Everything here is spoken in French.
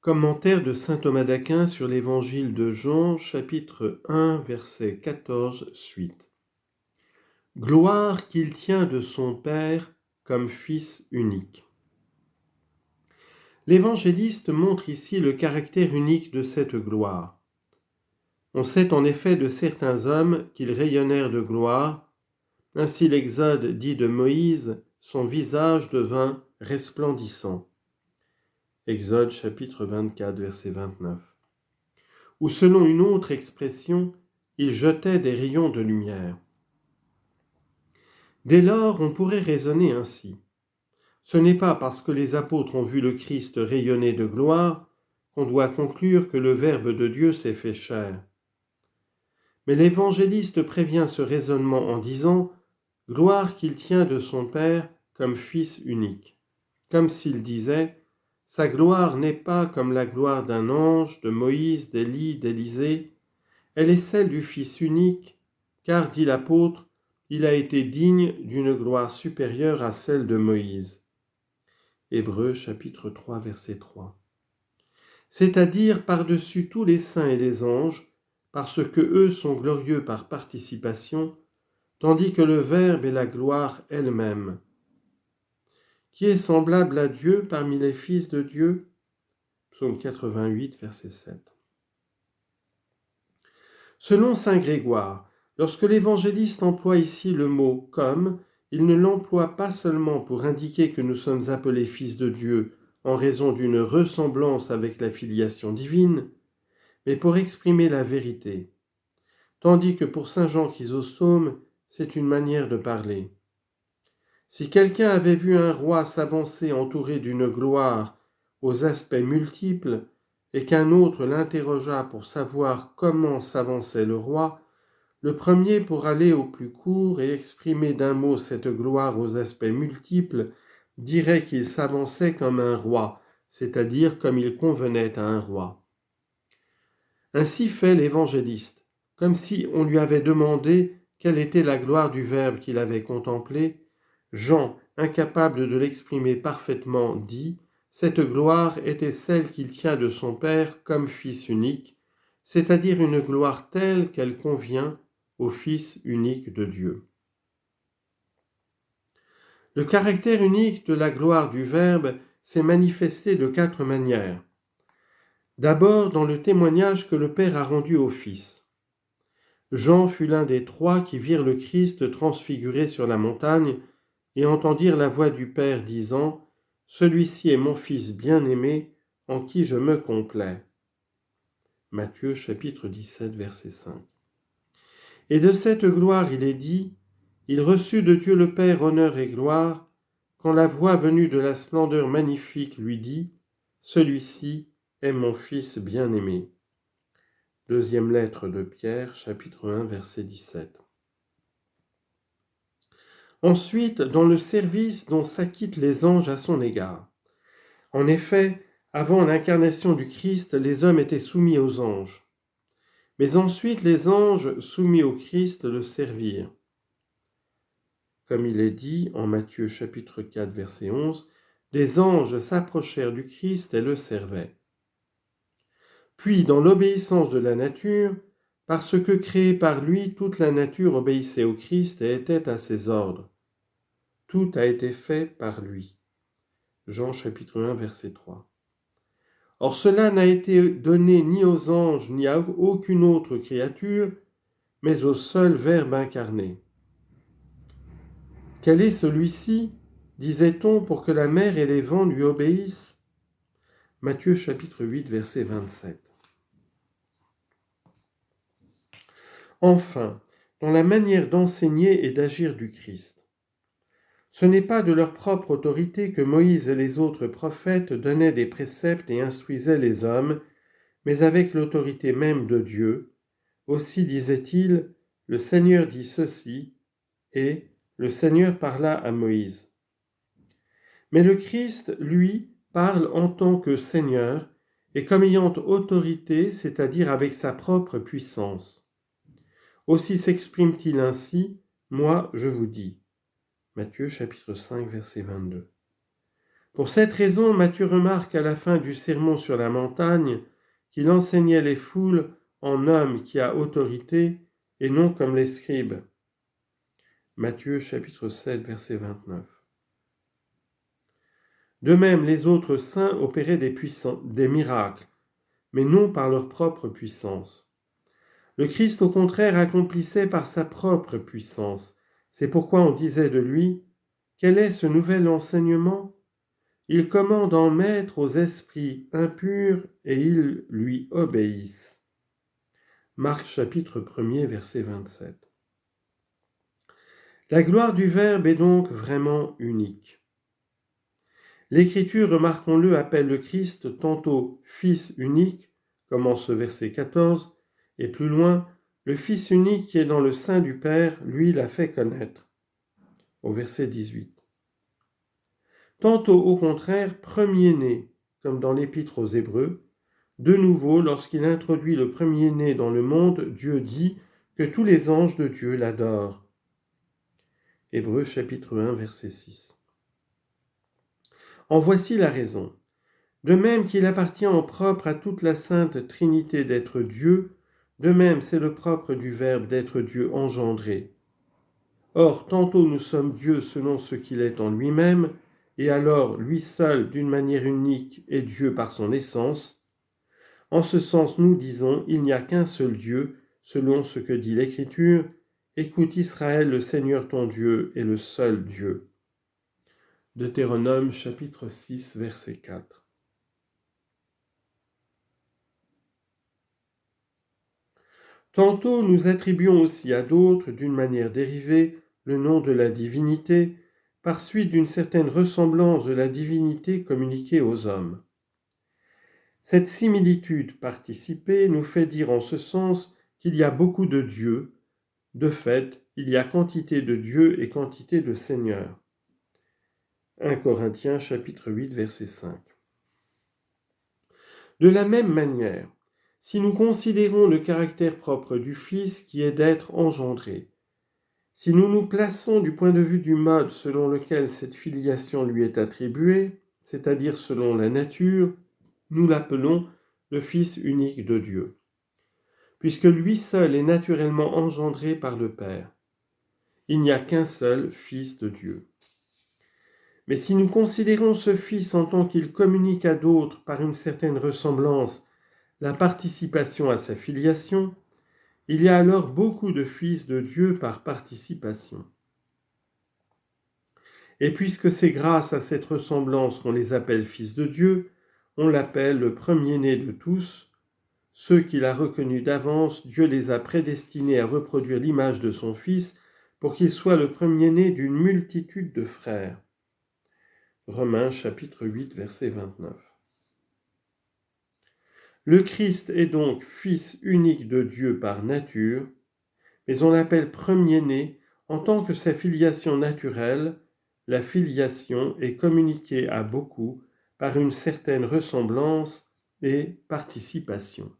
Commentaire de saint Thomas d'Aquin sur l'Évangile de Jean, chapitre 1, verset 14, suite. Gloire qu'il tient de son Père comme Fils unique. L'évangéliste montre ici le caractère unique de cette gloire. On sait en effet de certains hommes qu'ils rayonnèrent de gloire. Ainsi l'Exode dit de Moïse, son visage devint resplendissant. Exode chapitre 24, verset 29. Ou selon une autre expression, il jetait des rayons de lumière. Dès lors, on pourrait raisonner ainsi. Ce n'est pas parce que les apôtres ont vu le Christ rayonner de gloire qu'on doit conclure que le Verbe de Dieu s'est fait chair. Mais l'évangéliste prévient ce raisonnement en disant « Gloire qu'il tient de son Père comme Fils unique », comme s'il disait « Sa gloire n'est pas comme la gloire d'un ange, de Moïse, d'Élie, d'Élisée, elle est celle du Fils unique, car, dit l'apôtre, il a été digne d'une gloire supérieure à celle de Moïse. » Hébreux chapitre 3, verset 3. C'est-à-dire par-dessus tous les saints et les anges, parce que eux sont glorieux par participation, tandis que le Verbe est la gloire elle-même. Qui est semblable à Dieu parmi les fils de Dieu ? Psaume 88, verset 7. Selon saint Grégoire, lorsque l'évangéliste emploie ici le mot « comme », il ne l'emploie pas seulement pour indiquer que nous sommes appelés fils de Dieu en raison d'une ressemblance avec la filiation divine, mais pour exprimer la vérité, tandis que pour saint Jean Chrysostome, c'est une manière de parler. Si quelqu'un avait vu un roi s'avancer entouré d'une gloire aux aspects multiples, et qu'un autre l'interrogea pour savoir comment s'avançait le roi, le premier, pour aller au plus court et exprimer d'un mot cette gloire aux aspects multiples, dirait qu'il s'avançait comme un roi, c'est-à-dire comme il convenait à un roi. Ainsi fait l'évangéliste, comme si on lui avait demandé quelle était la gloire du Verbe qu'il avait contemplé. Jean, incapable de l'exprimer parfaitement, dit « Cette gloire était celle qu'il tient de son Père comme Fils unique, c'est-à-dire une gloire telle qu'elle convient au Fils unique de Dieu. » Le caractère unique de la gloire du Verbe s'est manifesté de 4 manières. D'abord, dans le témoignage que le Père a rendu au Fils. Jean fut l'un des 3 qui virent le Christ transfiguré sur la montagne et entendirent la voix du Père disant « Celui-ci est mon Fils bien-aimé, en qui je me complais. » Matthieu chapitre 17, verset 5. Et de cette gloire il est dit « Il reçut de Dieu le Père honneur et gloire, quand la voix venue de la splendeur magnifique lui dit « Celui-ci est mon Fils bien-aimé. » Deuxième lettre de Pierre, chapitre 1, verset 17. Ensuite, dans le service dont s'acquittent les anges à son égard. En effet, avant l'incarnation du Christ, les hommes étaient soumis aux anges. Mais ensuite, les anges, soumis au Christ, le servirent. Comme il est dit en Matthieu chapitre 4, verset 11, « Les anges s'approchèrent du Christ et le servaient. » Puis, dans l'obéissance de la nature, parce que créée par lui, toute la nature obéissait au Christ et était à ses ordres. Tout a été fait par lui. Jean chapitre 1, verset 3. Or cela n'a été donné ni aux anges ni à aucune autre créature, mais au seul Verbe incarné. Quel est celui-ci, disait-on, pour que la mer et les vents lui obéissent ? Matthieu chapitre 8, verset 27. Enfin, dans la manière d'enseigner et d'agir du Christ. Ce n'est pas de leur propre autorité que Moïse et les autres prophètes donnaient des préceptes et instruisaient les hommes, mais avec l'autorité même de Dieu. Aussi disait-il, le Seigneur dit ceci, et le Seigneur parla à Moïse. Mais le Christ, lui, parle en tant que Seigneur, et comme ayant autorité, c'est-à-dire avec sa propre puissance. Aussi s'exprime-t-il ainsi, « Moi, je vous dis ». Matthieu chapitre 5, verset 22. Pour cette raison, Matthieu remarque à la fin du sermon sur la montagne qu'il enseignait les foules en homme qui a autorité et non comme les scribes. Matthieu chapitre 7, verset 29. De même, les autres saints opéraient des miracles, mais non par leur propre puissance. Le Christ, au contraire, accomplissait par sa propre puissance. C'est pourquoi on disait de lui, « Quel est ce nouvel enseignement ? Il commande en maître aux esprits impurs et ils lui obéissent. » Marc chapitre 1er, verset 27. La gloire du Verbe est donc vraiment unique. L'Écriture, remarquons-le, appelle le Christ tantôt Fils unique, comme en ce verset 14, et plus loin, le Fils unique qui est dans le sein du Père, lui l'a fait connaître, au verset 18. Tantôt au contraire, premier-né, comme dans l'Épître aux Hébreux, de nouveau, lorsqu'il introduit le premier-né dans le monde, Dieu dit que tous les anges de Dieu l'adorent. Hébreux chapitre 1, verset 6. En voici la raison. De même qu'il appartient en propre à toute la sainte Trinité d'être Dieu, de même c'est le propre du Verbe d'être Dieu engendré. Or, tantôt nous sommes Dieu selon ce qu'il est en lui-même, et alors lui seul d'une manière unique est Dieu par son essence. En ce sens, nous disons, il n'y a qu'un seul Dieu, selon ce que dit l'Écriture, « Écoute Israël, le Seigneur ton Dieu est le seul Dieu. » Deutéronome chapitre 6, verset 4. Tantôt nous attribuons aussi à d'autres, d'une manière dérivée, le nom de la divinité, par suite d'une certaine ressemblance de la divinité communiquée aux hommes. Cette similitude participée nous fait dire en ce sens qu'il y a beaucoup de dieux. De fait, il y a quantité de dieux et quantité de seigneurs. 1 Corinthiens chapitre 8, verset 5. De la même manière, si nous considérons le caractère propre du Fils qui est d'être engendré, si nous nous plaçons du point de vue du mode selon lequel cette filiation lui est attribuée, c'est-à-dire selon la nature, nous l'appelons le Fils unique de Dieu, puisque lui seul est naturellement engendré par le Père. Il n'y a qu'un seul Fils de Dieu. Mais si nous considérons ce Fils en tant qu'il communique à d'autres par une certaine ressemblance la participation à sa filiation, il y a alors beaucoup de fils de Dieu par participation. Et puisque c'est grâce à cette ressemblance qu'on les appelle fils de Dieu, on l'appelle le premier-né de tous. Ceux qu'il a reconnus d'avance, Dieu les a prédestinés à reproduire l'image de son Fils pour qu'il soit le premier-né d'une multitude de frères. Romains chapitre 8, verset 29. Le Christ est donc Fils unique de Dieu par nature, mais on l'appelle premier-né en tant que sa filiation naturelle, la filiation est communiquée à beaucoup par une certaine ressemblance et participation.